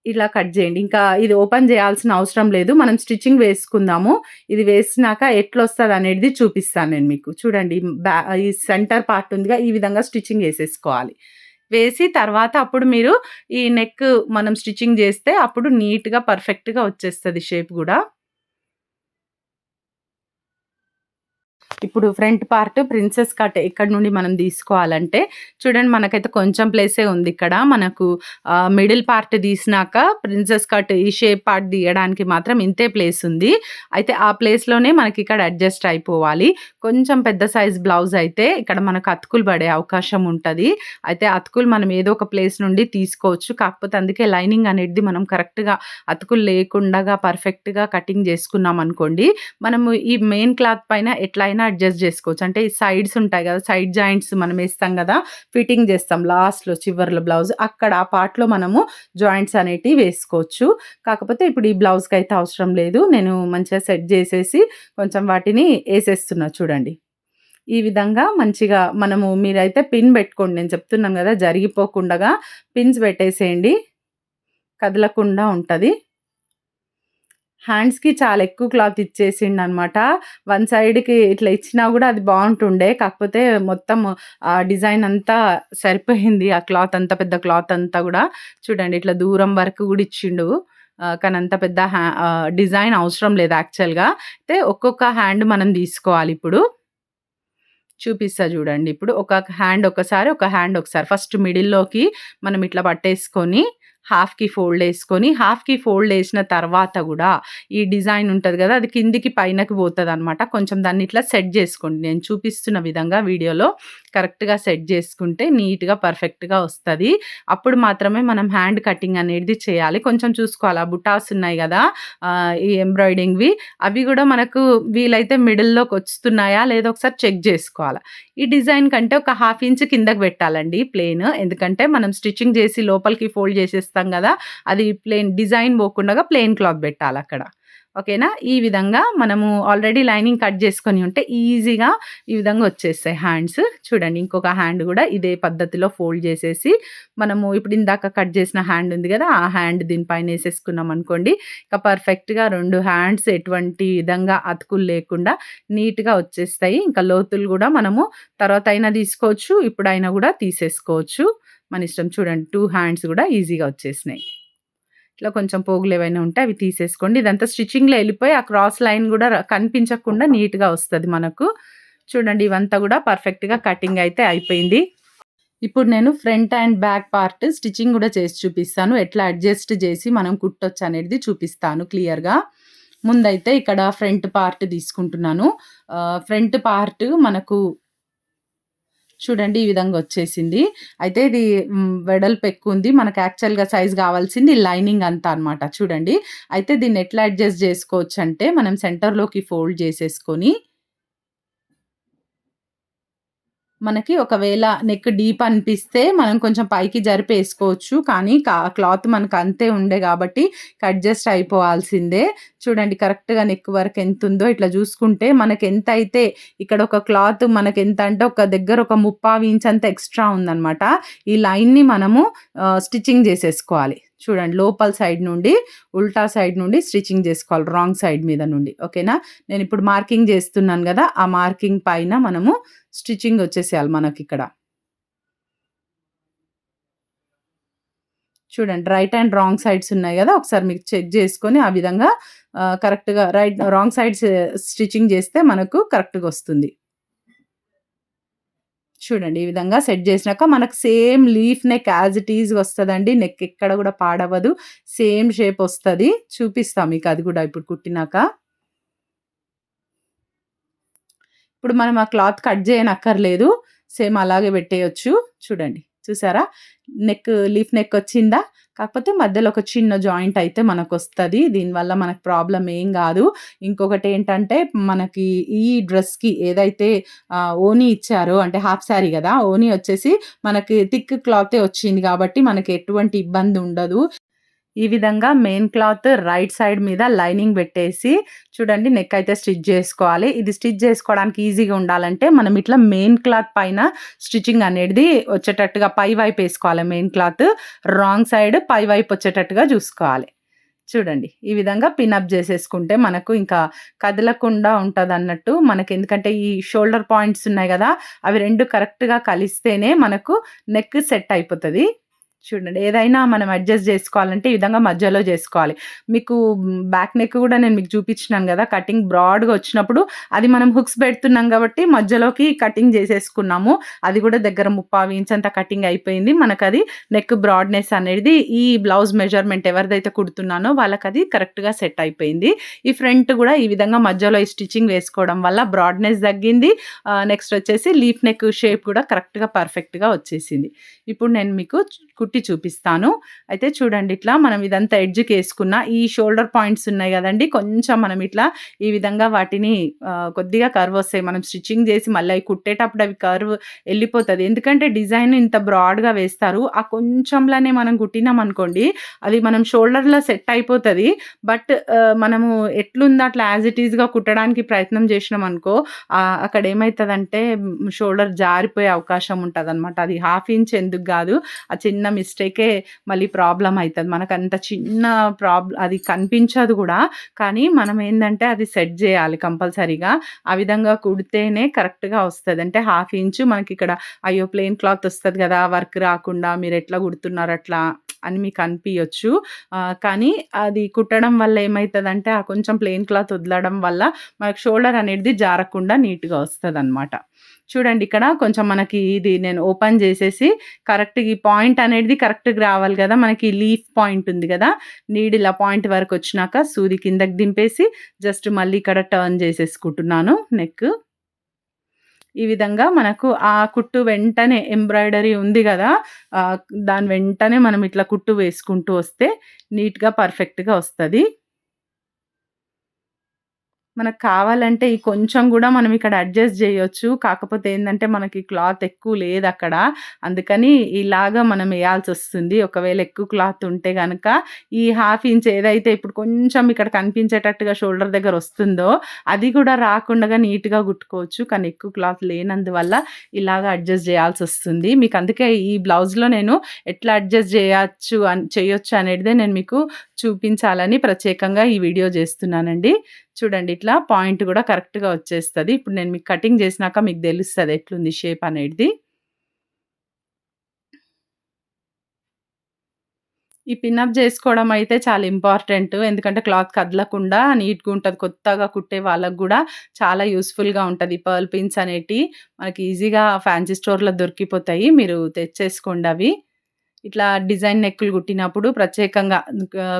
ఇలా కట్ జేయండి. ఇంకా ఇది ఓపెన్ జేయాల్సిన అవసరం లేదు. మనం స్టిచ్చింగ్ వేసుకుందాము. ఇది వేసినాక ఎట్లొస్తదనేది చూపిస్తాను నేను మీకు. చూడండి ఈ సెంటర్ పార్ట్ ఉందిగా ఈ విధంగా స్టిచ్చింగ్ ఏసేసుకోవాలి. వేసి తర్వాత అప్పుడు మీరు ఈ నెక్ మనం స్టిచ్చింగ్ జేస్తే అప్పుడు నీట్‌గా పర్ఫెక్ట్‌గా వచ్చేస్తది షేప్ గూడా. ఇప్పుడు ఫ్రంట్ పార్ట్ ప్రిన్సెస్ కట్ ఎక్కడి నుండి మనం తీసుకోవాలంటే చూడండి మనకైతే కొంచెం ప్లేసే ఉంది ఇక్కడ. మనకు మిడిల్ పార్ట్ తీసినాక ప్రిన్సెస్ కట్ ఈ షేప్ పార్ట్ తీయడానికి మాత్రం ఇంతే ప్లేస్ ఉంది. అయితే ఆ ప్లేస్‌లోనే మనకిక్కడ అడ్జస్ట్ అయిపోవాలి. కొంచెం పెద్ద సైజ్ బ్లౌజ్ అయితే ఇక్కడ మనకు అతుకులు పడే అవకాశం ఉంటది. అయితే అతుకులు మనం ఏదో ఒక ప్లేస్ నుండి తీసుకోవచ్చు. కాకపోతే అందుకే లైనింగ్ అనేది మనం కరెక్ట్‌గా అతుకులు లేకుండగా పర్ఫెక్ట్‌గా కటింగ్ చేసుకున్నామనుకోండి, మనము ఈ మెయిన్ క్లాత్ పైన ఎట్లైనా అడ్జస్ట్ జేసుకోవచ్చు. అంటే ఈ సైడ్స్ ఉంటాయి గదా! సైడ్ జాయింట్స్ మనం ఏస్తాం గదా! ఫిట్టింగ్ జేస్తాం లాస్ట్‌లో చివర్లో బ్లౌజ్. అక్కడ ఆ పార్ట్‌లో మనము జాయింట్స్ అనేటివి వేసుకోవచ్చు. కాకపోతే ఇప్పుడు ఈ బ్లౌజ్‌కైతే అవసరం లేదు. నేను మంచిగా సెట్ జేసేసి కొంచెం వాటిని ఏసేస్తున్నా చూడండి. ఈ విధంగా మంచిగా మీరైతే పిన్ బెట్టుకోండి. నేను చెప్తున్నాను గదా! జరిగిపోకుండగా పిన్స్ పెట్టేసేయండి. కదలకుండా ఉంటది. హ్యాండ్స్‌కి చాలా ఎక్కువ క్లాత్ ఇచ్చేసిండనమాట. వన్ సైడ్‌కి ఇట్లా ఇచ్చినా గూడా అది బావుంటుండే. కాకపోతే మొత్తం డిజైన్ అంతా సరిపోయింది. ఆ క్లాత్ అంత పెద్ద క్లాత్ అంతా గూడా. చూడండి ఇట్లా దూరం వరకు గూడా ఇచ్చిండు. కానీ అంత పెద్ద డిజైన్ అవసరం లేదు యాక్చువల్‌గా. అయితే ఒక్కొక్క హ్యాండ్ మనం తీసుకోవాలిప్పుడు. చూపిస్తా జూడండి ఇప్పుడు. ఒక హ్యాండ్ ఒకసారి, ఒక హ్యాండ్ ఒకసారి. ఫస్ట్ మిడిల్‌లోకి మనం ఇట్లా పట్టేసుకొని హాఫ్‌కి ఫోల్డ్ ఏసిన తర్వాత గూడా ఈ డిజైన్ ఉంటది గదా! అది కిందికి పైనకి పోతదనమాట. కొంచెం దాన్ని ఇట్లా సెట్ జేసుకోండి. నేను చూపిస్తున్న విధంగా వీడియోలో కరెక్ట్‌గా సెట్ జేసుకుంటే నీట్‌గా, పర్ఫెక్ట్‌గా వస్తది. అప్పుడు మాత్రమే మనం హ్యాండ్ కటింగ్ అనేది చేయాలి. కొంచెం చూసుకోవాలి. ఆ బుటాస్ ఉన్నాయి గదా! ఈ ఎంబ్రాయిడింగ్‌వి అవి గూడా మనకు వీలైతే మిడిల్‌లోకొస్తున్నాయా లేదో ఒకసారి చెక్ జేసుకోవాల. ఈ డిజైన్ కంటే ఒక 1/2 ఇంచ్ కిందకి పెట్టాలండి ప్లెయిన్. ఎందుకంటే మనం స్టిచ్చింగ్ జేసి లోపలికి ఫోల్డ్ చేసేస్తాం గదా! అది ప్లెయిన్ డిజైన్ పోకుండగా ప్లెయిన్ క్లాత్ బెట్టాలక్కడ. ఓకేనా? ఈ విధంగా మనము ఆల్రెడీ లైనింగ్ కట్ జేసుకొని ఉంటే ఈజీగా ఈ విధంగా వచ్చేస్తాయి హ్యాండ్స్. చూడండి ఇంకొక హ్యాండ్ గూడా ఇదే పద్ధతిలో ఫోల్డ్ జేసేసి మనము ఇప్పుడు ఇందాక కట్ జేసిన హ్యాండ్ ఉంది గదా! ఆ హ్యాండ్ దీని పైన ఏసేసుకున్నామనుకోండి, ఇక పర్ఫెక్ట్‌గా 2 హ్యాండ్స్ ఎటువంటి విధంగా అతుకులు లేకుండా నీట్‌గా వచ్చేస్తాయి. ఇంకా లోతులు గూడా మనము తర్వాతైనా తీసుకోవచ్చు. ఇప్పుడైనా గూడా తీసేసుకోవచ్చు. మన ఇష్టం. చూడండి 2 హ్యాండ్స్ గూడా ఈజీగా వచ్చేసినాయి. ఇట్లా కొంచెం పోగులేవైనా ఉంటే అవి తీసేసుకోండి. ఇదంతా స్టిచ్చింగ్‌లో ఎళ్ళిపోయి ఆ క్రాస్ లైన్ గూడా కనిపించకుండా నీట్‌గా వస్తది మనకు. చూడండి ఇవంతా గూడా పర్ఫెక్ట్‌గా కటింగ్ అయితే అయిపోయింది. ఇప్పుడు నేను front and back part stitching గూడా చేసి చూపిస్తాను. ఎట్లా అడ్జస్ట్ జేసి మనం కుట్టొచ్చనేది చూపిస్తాను క్లియర్‌గా. ముందైతే ఇక్కడ ఫ్రంట్ పార్ట్ తీసుకుంటున్నాను. ఫ్రంట్ పార్ట్ మనకు చూడండి ఈ విధంగా వచ్చేసింది. అయితే ఇది వెడల్పు ఎక్కువుంది. మనకు యాక్చువల్‌గా సైజ్ కావాల్సింది లైనింగ్ అంతా అన్నమాట చూడండి. అయితే దీన్ని ఎట్లా అడ్జస్ట్ చేసుకోవచ్చంటే మనం సెంటర్‌లోకి ఫోల్డ్ చేసేసుకొని మనకి ఒకవేళ నెక్ డీప్ అనిపిస్తే మనం కొంచెం పైకి జరిపేసుకోవచ్చు. కానీ క్లాత్ మనకు అంతే ఉండే గాబట్టి అడ్జస్ట్ అయిపోవాల్సిందే. చూడండి కరెక్ట్‌గా నెక్ వరకు ఎంతుందో ఇట్లా జూసుకుంటే మనకెంతైతే ఇక్కడ ఒక క్లాత్ మనకెంతంటే ఒక దగ్గర ఒక 3/4 ఇంచ్ అంత ఎక్స్‌ట్రా ఉందనమాట. ఈ లైన్‌ని మనము స్టిచ్చింగ్ జేసేసుకోవాలి. చూడండి లోపల సైడ్ నుండి, ఉల్టా సైడ్ నుండి స్టిచ్చింగ్ జేసుకోవాలి. రాంగ్ సైడ్ మీద నుండి. ఓకేనా? నేనిప్పుడు మార్కింగ్ జేస్తున్నాను గదా! ఆ మార్కింగ్ పైన మనము స్టిచ్చింగ్ వచ్చేసేయాలి మనకిక్కడ. చూడండి రైట్ అండ్ రాంగ్ సైడ్స్ ఉన్నాయి గదా! ఒకసారి మీకు చెక్ జేసుకొని ఆ విధంగా కరెక్ట్‌గా రాంగ్ సైడ్స్ స్టిచ్చింగ్ జేస్తే మనకు కరెక్ట్‌గొస్తుంది. చూడండి ఈ విధంగా సెట్ జేసినాక మనకు same leaf neck as it is వస్తదండి. నెక్ ఎక్కడ గూడా పాడవదు. సేమ్ షేప్ ఒస్తది. చూపిస్తా మీకు అది గూడా ఇప్పుడు కుట్టినాక. ఇప్పుడు మనం ఆ క్లాత్ కట్ జేయనక్కర్లేదు. సేమ్ అలాగే పెట్టేయొచ్చు. చూడండి. చూసారా? లీఫ్ నెక్ వచ్చిందా? కాకపోతే మధ్యలో ఒక చిన్న జాయింట్ అయితే మనకొస్తది. దీనివల్ల మనకు ప్రాబ్లమ్ ఏం గాదు. ఇంకొకటేంటంటే మనకి ఈ డ్రెస్‌కి ఏదైతే ఓనీ ఇచ్చారో అంటే హాఫ్ సారీ గదా! ఓనీ వచ్చేసి మనకి థిక్ క్లాతే వచ్చింది గాబట్టి మనకి ఎటువంటి ఇబ్బంది ఉండదు. ఈ విధంగా మెయిన్ క్లాత్ రైట్ సైడ్ మీద లైనింగ్ పెట్టేసి చూడండి నెక్ అయితే స్టిచ్ జేసుకోవాలి. ఇది స్టిచ్ జేసుకోవడానికి ఈజీగా ఉండాలంటే మనం ఇట్లా మెయిన్ క్లాత్ పైన స్టిచ్చింగ్ అనేది వచ్చేటట్టుగా పై వైపు ఏసుకోవాలి మెయిన్ క్లాత్. రాంగ్ సైడ్ పై వైపు వచ్చేటట్టుగా జూసుకోవాలి. చూడండి. ఈ విధంగా పిన్ అప్ జేసేసుకుంటే మనకు ఇంకా కదలకుండా ఉంటదన్నట్టు. మనకెందుకంటే ఈ షోల్డర్ పాయింట్స్ ఉన్నాయి గదా! అవి 2 కరెక్ట్‌గా కలిస్తేనే మనకు నెక్ సెట్ అయిపోతది. చూడండి. ఏదైనా మనం అడ్జస్ట్ జేసుకోవాలంటే ఈ విధంగా మధ్యలో జేసుకోవాలి. మీకు బ్యాక్ నెక్ గూడా నేను మీకు చూపించినాను గదా! కటింగ్ బ్రాడ్‌గా వచ్చినప్పుడు అది మనం హుక్స్ పెడుతున్నాం గాబట్టి మధ్యలోకి కటింగ్ జేసేసుకున్నాము. అది గూడా దగ్గర 3/4 ఇంచ్ అంత కటింగ్ అయిపోయింది. మనకది నెక్ బ్రాడ్‌నెస్ అనేది ఈ బ్లౌజ్ మెజర్‌మెంట్ ఎవరిదైతే కుడుతున్నానో వాళ్ళకది కరెక్ట్‌గా సెట్ అయిపోయింది. ఈ ఫ్రంట్ గూడా ఈ విధంగా మధ్యలో ఈ స్టిచ్చింగ్ వేసుకోవడం వల్ల బ్రాడ్‌నెస్ తగ్గింది. నెక్స్ట్ వచ్చేసి లీఫ్ నెక్ షేప్ గూడా కరెక్ట్‌గా పర్ఫెక్ట్‌గా వచ్చేసింది. ఇప్పుడు నేను మీకు కుట్టి చూపిస్తాను. అయితే చూడండి ఇట్లా మనం ఇదంతా ఎడ్జ్‌కేసుకున్న ఈ షోల్డర్ పాయింట్స్ ఉన్నాయి గదండీ! కొంచెం మనం ఇట్లా ఈ విధంగా వాటిని కొద్దిగా కర్వ్ వస్తాయి. మనం స్టిచ్చింగ్ జేసి మళ్ళీ అయి కుట్టేటప్పుడు అవి కర్వ్ ఎళ్ళిపోతది. ఎందుకంటే డిజైన్ ఇంత బ్రాడ్‌గా వేస్తారు. ఆ కొంచెంలోనే మనం కుట్టినామనుకోండి అది మనం షోల్డర్‌లో సెట్ అయిపోతది. బట్ మనము ఎట్లుందో అట్లా యాజ్ ఇట్ ఈజ్‌గా కుట్టడానికి ప్రయత్నం జేసినామనుకో అక్కడ ఏమైతదంటే షోల్డర్ జారిపోయే అవకాశం ఉంటదనమాట. అది హాఫ్ ఇంచ్ ఎందుకు గాదు. ఆ చిన్న మిస్టేకే మళ్ళీ ప్రాబ్లమ్ అయితది. మనకంత చిన్న అది కనిపించదు గూడా. కానీ మనమేందంటే అది సెట్ జేయాలి కంపల్సరీగా. ఆ విధంగా కుడితేనే కరెక్ట్‌గా వస్తది. అంటే హాఫ్ ఇంచు మనకిక్కడ అయ్యో! ప్లెయిన్ క్లాత్ వస్తది గదా! వర్క్ రాకుండా మీరెట్లా కుడుతున్నారు అట్లా అని మీకు అనిపియొచ్చు. కానీ అది కుట్టడం వల్ల ఏమైతదంటే ఆ కొంచెం ప్లెయిన్ క్లాత్ వదలడం వల్ల మనకు షోల్డర్ అనేది జారకుండా నీట్‌గా వస్తదనమాట. చూడండి ఇక్కడ కొంచెం మనకి ఇది నేను ఓపెన్ జేసేసి కరెక్ట్‌గా ఈ పాయింట్ అనేది కరెక్ట్‌గా రావాలి గదా! మనకి లీఫ్ పాయింట్ ఉంది గదా! నీడిల్ ఆ పాయింట్ వరకొచ్చినాక సూది కిందకి దింపేసి జస్ట్ మళ్ళీ ఇక్కడ టర్న్ జేసేసుకుంటున్నాను నెక్. ఈ విధంగా మనకు ఆ కుట్టు వెంటనే ఎంబ్రాయిడరీ ఉంది గదా! ఆహ్, దాని వెంటనే మనం ఇట్లా కుట్టు వేసుకుంటూ వస్తే నీట్‌గా పర్ఫెక్ట్‌గా వస్తది. మనకు కావాలంటే ఈ కొంచెం గూడా మనం ఇక్కడ అడ్జస్ట్ జేయొచ్చు. కాకపోతే ఏందంటే మనకి క్లాత్ ఎక్కువ లేదక్కడ. అందుకని ఇలాగ మనం ఎయాల్సొస్తుంది. ఒకవేళ ఎక్కువ క్లాత్ ఉంటే గనక ఈ హాఫ్ ఇంచ్ ఏదైతే ఇప్పుడు కొంచెం ఇక్కడ కనిపించేటట్టుగా షోల్డర్ దగ్గర వస్తుందో అది గూడా రాకుండగా నీట్‌గా గుట్టుకోవచ్చు. కానీ ఎక్కువ క్లాత్ లేనందువల్ల ఇలాగ అడ్జస్ట్ జేయాల్సొస్తుంది. మీకు అందుకే ఈ బ్లౌజ్‌లో నేను ఎట్లా అడ్జస్ట్ చేయొచ్చు అనేటిదే నేను మీకు చూపించాలని ప్రత్యేకంగా ఈ వీడియో జేస్తున్నానండి. చూడండి ఇట్లా పాయింట్ గూడా కరెక్ట్‌గా వచ్చేస్తది. ఇప్పుడు నేను మీకు కటింగ్ జేసినాక మీకు దెలుస్తది ఎట్లుంది షేప్ అనేది. ఈ పిన్ అప్ జేసుకోవడం అయితే చాలా ఇంపార్టెంట్. ఎందుకంటే క్లాత్ కదలకుండా నీట్‌గా ఉంటది. కొత్తగా కుట్టే వాళ్ళకి గూడా చాలా యూజ్‌ఫుల్‌గా ఉంటది. పర్ల్ పిన్స్ అనేటియి మనకి ఈజీగా ఫ్యాన్సీ స్టోర్‌లో దొరికిపోతాయి. మీరు తెచ్చేసుకోండి అవి. ఇట్లా డిజైన్ నెక్కులు కుట్టినప్పుడు ప్రత్యేకంగా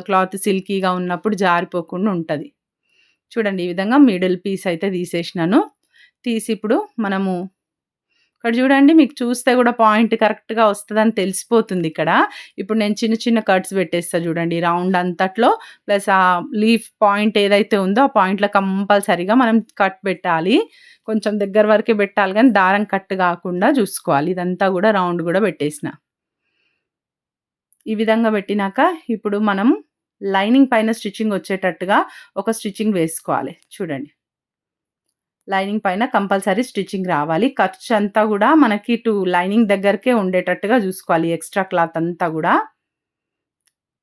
క్లాత్ సిల్కీగా ఉన్నప్పుడు జారిపోకుండా ఉంటది. చూడండి ఈ విధంగా మిడిల్ పీస్ అయితే తీసేసినాను. తీసి ఇప్పుడు మనము ఇక్కడ చూడండి మీకు చూస్తే గూడా పాయింట్ కరెక్ట్‌గా వస్తదని తెలిసిపోతుందిక్కడ. ఇప్పుడు నేను చిన్న చిన్న కట్స్ పెట్టేస్తా చూడండి. రౌండ్ అంతట్లో ప్లస్ ఆ లీఫ్ పాయింట్ ఏదైతే ఉందో ఆ పాయింట్‌లో కంపల్సరీగా మనం కట్ పెట్టాలి. కొంచెం దగ్గర వరకే పెట్టాలి గానీ దారం కట్ గాకుండా చూసుకోవాలి. ఇదంతా గూడా రౌండ్ గూడా పెట్టేసిన. ఈ విధంగా పెట్టినాక ఇప్పుడు మనం లైనింగ్ పైన స్టిచ్చింగ్ వచ్చేటట్టుగా ఒక స్టిచ్చింగ్ వేసుకోవాలి. చూడండి. లైనింగ్ పైన కంపల్సరీ స్టిచ్చింగ్ రావాలి. ఖర్చంతా గూడా మనకి ఇటు లైనింగ్ దగ్గరకే ఉండేటట్టుగా జూసుకోవాలి. ఎక్స్‌ట్రా క్లాత్ అంతా గూడా.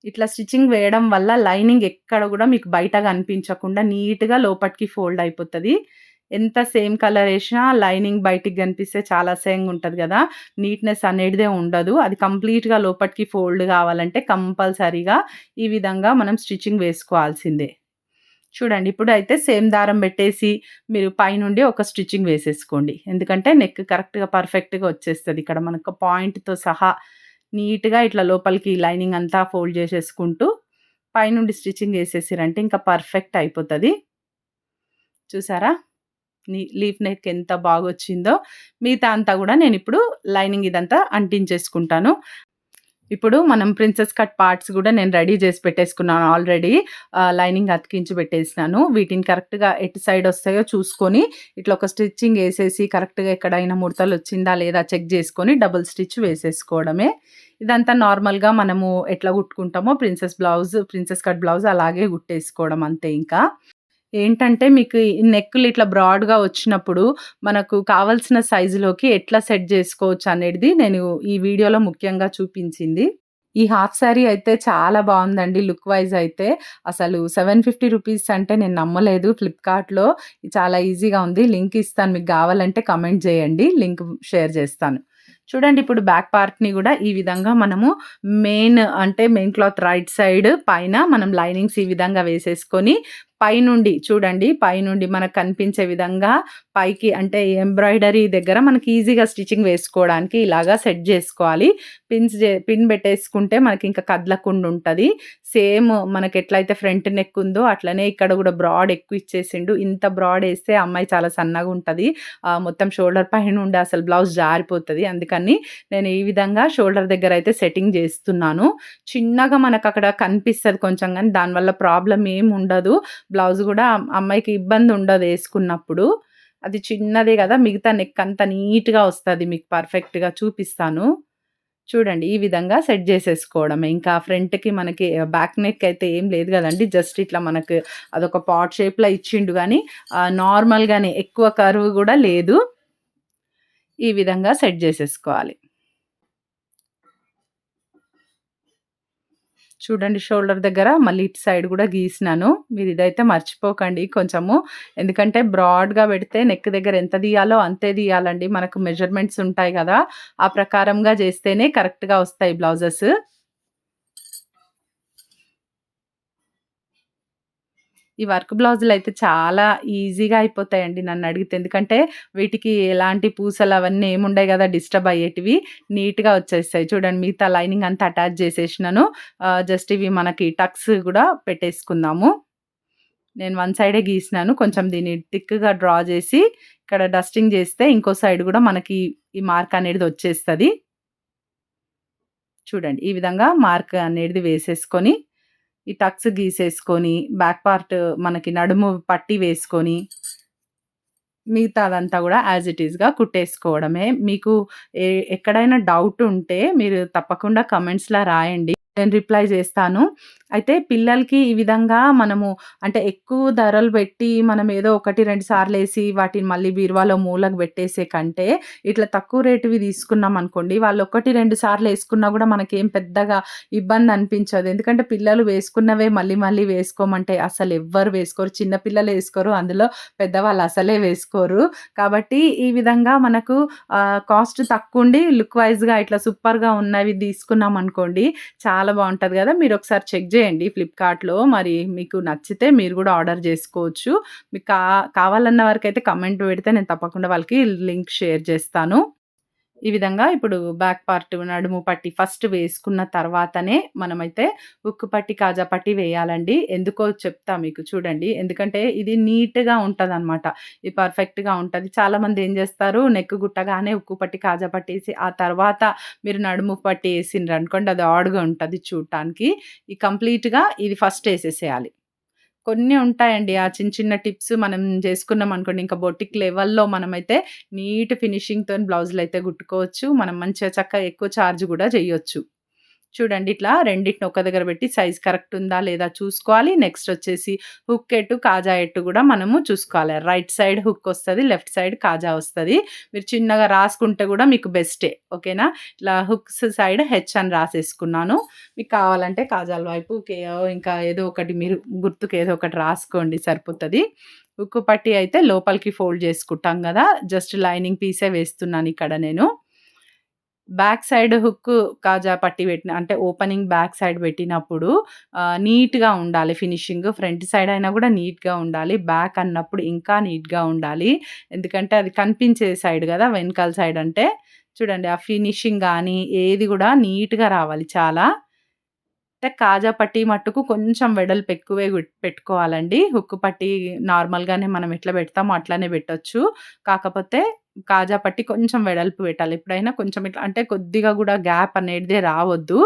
ఇట్లా స్టిచ్చింగ్ వేయడం వల్ల లైనింగ్ ఎక్కడ గూడా మీకు బయట గనిపించకుండా నీట్‌గా లోపటికి ఫోల్డ్ అయిపోతది. ఎంత సేమ్ కలర్ ఏసినా లైనింగ్ బయటికి గనిపిస్తే చాలా అసహ్యంగా ఉంటది గదా! నీట్‌నెస్ అనేటిదే ఉండదు. అది కంప్లీట్‌గా లోపటికి ఫోల్డ్ గావాలంటే కంపల్సరీగా ఈ విధంగా మనం స్టిచ్చింగ్ వేసుకోవాల్సిందే. చూడండి. ఇప్పుడైతే సేమ్ దారం బెట్టేసి మీరు పైనుండి ఒక స్టిచ్చింగ్ వేసేసుకోండి. ఎందుకంటే నెక్ కరెక్ట్‌గా పర్ఫెక్ట్‌గా వచ్చేస్తది. ఇక్కడ మనకు పాయింట్‌తో సహా నీట్‌గా ఇట్లా లోపలికి లైనింగ్ అంతా ఫోల్డ్ చేసేసుకుంటూ పైనుండి స్టిచ్చింగ్ ఏసేసిర్రంటే ఇంకా పర్ఫెక్ట్ అయిపోతది. చూసారా? లీఫ్ నెక్ ఎంత బాగొచ్చిందో. మిగతా అంతా గూడా నేనిప్పుడు లైనింగ్ ఇదంతా అంటించేసుకుంటాను. ఇప్పుడు మనం ప్రిన్సెస్ కట్ పార్ట్స్ గూడా నేను రెడీ జేసి పెట్టేసుకున్నాను ఆల్రెడీ. లైనింగ్ అతికించి పెట్టేసినాను. వీటిని కరెక్ట్‌గా ఎటు సైడ్ ఒస్తాయో చూసుకొని, ఇట్లా ఒక స్టిచ్చింగ్ ఏసేసి కరెక్ట్‌గా ఎక్కడైనా ముడతలొచ్చిందా లేదా చెక్ జేసుకొని డబుల్ స్టిచ్ వేసేసుకోవడమే. ఇదంతా నార్మల్‌గా మనము ఎట్లా కుట్టుకుంటామో ప్రిన్సెస్ కట్ బ్లౌజ్ అలాగే కుట్టేసుకోవడం అంతే ఇంకా. ఏంటంటే మీకు ఈ నెక్కులు ఇట్లా బ్రాడ్‌గా వచ్చినప్పుడు మనకు కావాల్సిన సైజులోకి ఎట్లా సెట్ జేసుకోవచ్చనేది నేను ఈ వీడియోలో ముఖ్యంగా చూపించింది. ఈ హాఫ్ సారీ అయితే చాలా బావుందండి. లుక్ వైస్ అయితే అసలు రూ. 750 అంటే నేను నమ్మలేదు. ఫ్లిప్‌కార్ట్‌లో చాలా ఈజీగా ఉంది. లింక్ ఇస్తాను. మీకు గావాలంటే కామెంట్ జేయండి. లింక్ షేర్ జేస్తాను. చూడండి ఇప్పుడు బ్యాక్ పార్ట్‌ని గూడా ఈ విధంగా మనము మెయిన్ క్లాత్ రైట్ సైడ్ పైన మనం లైనింగ్స్ ఈ విధంగా వేసేసుకొని పైనుండి చూడండి. పైనుండి మనకు కనిపించే విధంగా పైకి అంటే ఎంబ్రాయిడరీ దగ్గర మనకి ఈజీగా స్టిచ్చింగ్ వేసుకోవడానికి ఇలాగా సెట్ జేసుకోవాలి. పిన్ బెట్టేసుకుంటే మనకింక కదలకుండా ఉంటది. సేమ్ మనకెట్లయితే ఫ్రంట్ నెక్ ఉందో అట్లనే ఇక్కడ గూడా బ్రాడ్ ఎక్కువ ఇచ్చేసిండు. ఇంత బ్రాడ్ ఏస్తే అమ్మాయి చాలా సన్నగుంటది. మొత్తం షోల్డర్ పైనుండి అసలు బ్లౌజ్ జారిపోతది. అందుకని నేను ఈ విధంగా షోల్డర్ దగ్గరైతే సెట్టింగ్ జేస్తున్నాను. చిన్నగా మనకక్కడ కనిపిస్తది కొంచెం గానీ దానివల్ల ప్రాబ్లమ్ ఏముండదు. బ్లౌజ్ గూడా అమ్మాయికి ఇబ్బందుండదు యేసుకున్నప్పుడు. అది చిన్నదే గదా! మిగతా నెక్ అంతా నీట్‌గా వస్తది. మీకు పర్ఫెక్ట్‌గా చూపిస్తాను. చూడండి ఈ విధంగా సెట్ జేసేసుకోవడమే. ఇంకా ఫ్రంట్‌కి మనకి బ్యాక్ నెక్ అయితే ఏం లేదు గదండీ. జస్ట్ ఇట్లా మనకు అదొక పాట్ షేప్‌లో ఇచ్చిండు గానీ నార్మల్‌గానే ఎక్కువ కర్వ్ గూడా లేదు. ఈ విధంగా సెట్ జేసేసుకోవాలి. చూడండి షోల్డర్ దగ్గర మళ్ళీ ఇటు సైడ్ గూడా గీసినాను. మీరిదైతే మర్చిపోకండి కొంచెము. ఎందుకంటే బ్రాడ్‌గా పెడితే నెక్ దగ్గర ఎంత తీయాలో అంతే తీయాలండి. మనకు మెజర్‌మెంట్స్ ఉంటాయి గదా! ఆ ప్రకారంగా జేస్తేనే కరెక్ట్‌గా వస్తాయి బ్లౌజెస్. ఈ వర్క్ బ్లౌజులయితే చాలా ఈజీగా అయిపోతాయండి నన్నడిగితే. ఎందుకంటే వీటికి ఎలాంటి పూసలు అవన్నీ ఏముండయి గదా! డిస్టర్బ్ అయ్యేటివి. నీట్‌గా వచ్చేస్తాయి. చూడండి మిగతా లైనింగ్ అంతా అటాచ్ జేసేసినాను. జస్ట్ ఇవి మనకి టక్స్ గూడా పెట్టేసుకుందాము. నేను వన్ సైడే గీసినాను. కొంచెం దీన్ని థిక్‌గా డ్రా జేసి ఇక్కడ డస్టింగ్ జేస్తే ఇంకో సైడ్ గూడా మనకి ఈ మార్క్ అనేది వచ్చేస్తది. చూడండి ఈ విధంగా మార్క్ అనేది వేసేసుకొని, ఈ టక్స్ గీసేసుకొని, బ్యాక్ పార్ట్ మనకి నడుము పట్టీ వేసుకొని, మిగతాదంతా గూడా యాజ్ ఇట్ ఈస్‌గా కుట్టేసుకోవడమే. మీకు ఎక్కడైనా డౌట్ ఉంటే మీరు తప్పకుండా కామెంట్స్‌లా రాయండి. నేను రిప్లై జేస్తాను. అయితే పిల్లలకి ఈ విధంగా మనము అంటే ఎక్కువ ధరలు పెట్టి మనం ఏదో 1, 2 సార్లేసి వాటిని మళ్ళీ బీరువాలో మూలకు పెట్టేసే కంటే, ఇట్లా తక్కువ రేటువి తీసుకున్నామనుకోండి, వాళ్ళు 1, 2 సార్లేసుకున్నా గూడా మనకేం పెద్దగా ఇబ్బందనిపించదు. ఎందుకంటే పిల్లలు వేసుకున్నవే మళ్ళీ మళ్ళీ వేసుకోమంటే అసలెవ్వరు వేసుకోరు. చిన్న పిల్లలేసుకోరు. అందులో పెద్దవాళ్ళు అసలే వేసుకోరు. కాబట్టి ఈ విధంగా మనకు కాస్ట్ తక్కువుండి లుక్ వైస్‌గా ఇట్లా సూపర్‌గా ఉన్నవి తీసుకున్నామనుకోండి, చాలా బావుంటది గదా! మీరొకసారి చెక్ జేయండి ఫ్లిప్‌కార్ట్‌లో. మరి మీకు నచ్చితే మీరు గూడా ఆర్డర్ జేసుకోవచ్చు. మీకు కావాలన్న వరకైతే కామెంట్ పెడితే నేను తప్పకుండా వాళ్ళకి లింక్ షేర్ జేస్తాను. ఈ విధంగా ఇప్పుడు బ్యాక్ పార్ట్ నడుము పట్టి ఫస్ట్ వేసుకున్న తర్వాతనే మనమైతే ఉక్కు పట్టి, కాజా పట్టి వేయాలండి. ఎందుకో చెప్తా మీకు చూడండి. ఎందుకంటే ఇది నీట్‌గా ఉంటదనమాట. ఇది పర్ఫెక్ట్‌గా ఉంటది. చాలామంది ఏం జేస్తారు నెక్ గుట్టగానే ఉక్కు పట్టి, కాజా పట్టేసి ఆ తర్వాత మీరు నడుము పట్టి ఏసిండ్రనుకోండి అది ఆడ్‌గా ఉంటది చూడటానికి. ఈ కంప్లీట్‌గా ఇది ఫస్ట్ ఏసేసేయాలి. కొన్ని ఉంటాయండి. ఆ చిన్న చిన్న టిప్స్ మనం జేసుకున్నామనుకోండి, ఇంకా బొటిక్ లెవెల్‌లో మనమైతే నీట్ ఫినిషింగ్‌తోని బ్లౌజులైతే గుట్టుకోవచ్చు. మనం మంచిగా చక్కగా ఎక్కువ చార్జ్ గూడా జేయొచ్చు. చూడండి ఇట్లా రెండిటిని ఒక దగ్గర పెట్టి సైజ్ కరెక్ట్ ఉందా లేదా చూసుకోవాలి. నెక్స్ట్ వచ్చేసి హుక్ ఎటు, కాజా ఎటు గూడా మనము చూసుకోవాలి. రైట్ సైడ్ హుక్ ఒస్తది. లెఫ్ట్ సైడ్ కాజా ఒస్తది. మీరు చిన్నగా రాసుకుంటే గూడా మీకు బెస్టే. ఓకేనా? ఇట్లా హుక్స్ సైడ్ హెచ్ అని రాసేసుకున్నాను. మీకు కావాలంటే కాజాల వైపు ఇంకా ఏదో ఒకటి మీరు గుర్తుకు ఏదో ఒకటి రాసుకోండి సరిపోతది. హుక్కు పట్టీ అయితే లోపలికి ఫోల్డ్ చేసుకుంటాం గదా! జస్ట్ లైనింగ్ పీసే వేస్తున్నాను ఇక్కడ నేను. బ్యాక్ సైడ్ హుక్కు కాజా పట్టి పెట్టిన అంటే ఓపెనింగ్ బ్యాక్ సైడ్ పెట్టినప్పుడు నీట్‌గా ఉండాలి ఫినిషింగ్. ఫ్రంట్ సైడ్ అయినా గూడా నీట్‌గా ఉండాలి. బ్యాక్ అన్నప్పుడు ఇంకా నీట్‌గా ఉండాలి. ఎందుకంటే అది కనిపించే సైడ్ గదా! వెనకాల సైడ్ అంటే. చూడండి ఆ ఫినిషింగ్ గానీ ఏది గూడా నీట్‌గా రావాలి చాలా. అంటే కాజా పట్టీ మట్టుకు కొంచెం వెడల్పు ఎక్కువే పెట్టుకోవాలండి. హుక్కు పట్టీ నార్మల్‌గానే మనం ఎట్లా పెడతామో అట్లనే పెట్టొచ్చు. కాకపోతే కాజా పట్టీ కొంచెం వెడల్పు పెట్టాలి. ఎప్పుడైనా కొంచెం ఇట్లా అంటే కొద్దిగా గూడా గ్యాప్ అనేటిదే రావద్దు.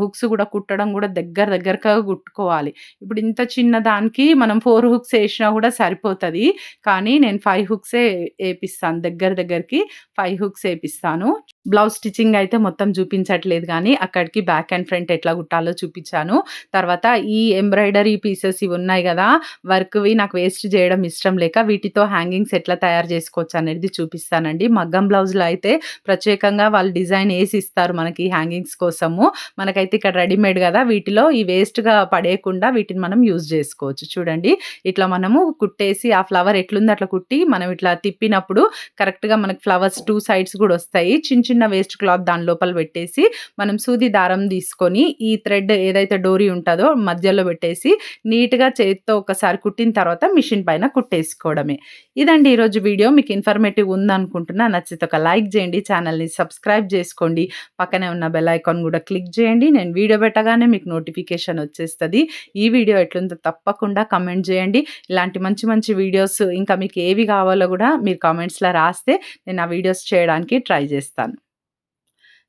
హుక్స్ గూడా కుట్టడం గూడా దగ్గరగా కుట్టుకోవాలి. ఇప్పుడు ఇంత చిన్న దానికి మనం 4 హుక్స్ ఏసినా గూడా సరిపోతది. కానీ నేను 5 హుక్సే ఏపిస్తాను. దగ్గరికి 5 హుక్స్ ఏపిస్తాను. బ్లౌజ్ స్టిచ్చింగ్ అయితే మొత్తం చూపించట్లేదు గానీ, అక్కడికి బ్యాక్ అండ్ ఫ్రంట్ ఎట్లా కుట్టాలో చూపిచ్చాను. తర్వాత ఈ ఎంబ్రాయిడరీ పీసెస్ ఇవున్నాయి గదా! వర్క్‌వి నాకు వేస్ట్ జేయడం ఇష్టం లేక వీటితో హ్యాంగింగ్స్ ఎట్లా తయారు జేసుకోవచ్చనేది చూపిస్తానండి. మగ్గం బ్లౌజ్‌లో అయితే ప్రత్యేకంగా వాళ్ళు డిజైన్ ఏసిస్తారు మనకి హ్యాంగింగ్స్ కోసము. మనకైతే ఇక్కడ రెడీమేడ్ గదా! వీటిలో ఈ వేస్ట్‌గా పడేయకుండా వీటిని మనం యూజ్ జేసుకోవచ్చు. చూడండి ఇట్లా మనము కుట్టేసి ఆ ఫ్లవర్ ఎట్లుందో అట్లా కుట్టి మనం ఇట్లా తిప్పినప్పుడు కరెక్ట్‌గా మనకు ఫ్లవర్స్ 2 సైడ్స్ గూడా ఒస్తాయి. చిన్న వేస్ట్ క్లాత్ దాని లోపల పెట్టేసి, మనం సూది దారం తీసుకొని, ఈ థ్రెడ్ ఏదైతే డోరీ ఉంటదో మధ్యలో పెట్టేసి, నీట్‌గా చేత్తో ఒకసారి కుట్టిన తర్వాత మిషన్ పైన కుట్టేసుకోవడమే. ఇదండి ఈరోజు వీడియో. మీకు ఇన్ఫర్మేటివ్ ఉందనుకుంటున్నా. నచ్చితే ఒక లైక్ చేయండి. ఛానెల్‌ని సబ్స్క్రైబ్ చేసుకోండి. పక్కనే ఉన్న బెల్ ఐకాన్ గూడా క్లిక్ చేయండి. నేను వీడియో పెట్టగానే మీకు నోటిఫికేషన్ వచ్చేస్తది. ఈ వీడియో ఎట్లుందో తప్పకుండా కామెంట్ చేయండి. ఇలాంటి మంచి మంచి వీడియోస్ ఇంకా మీకు ఏవి కావాలో గూడా మీరు కామెంట్స్‌లో రాస్తే నేను ఆ వీడియోస్ చేయడానికి ట్రై చేస్తాను.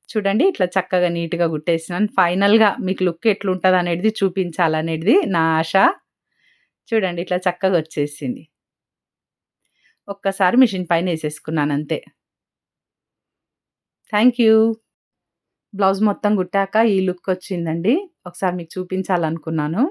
చూడండి ఇట్లా చక్కగా నీట్‌గా కుట్టేసినాను. ఫైనల్‌గా మీకు లుక్ ఎట్లుంటదనేది చూపించాలనేది నా ఆశ. చూడండి ఇట్లా చక్కగొచ్చేసింది. ఒక్కసారి మిషన్ పైనేసేసుకున్నానంతే. Thank you. బ్లౌజ్ మొత్తం కుట్టాక ఈ లుక్కొచ్చిందండి. ఒకసారి మీకు చూపించాలనుకున్నాను.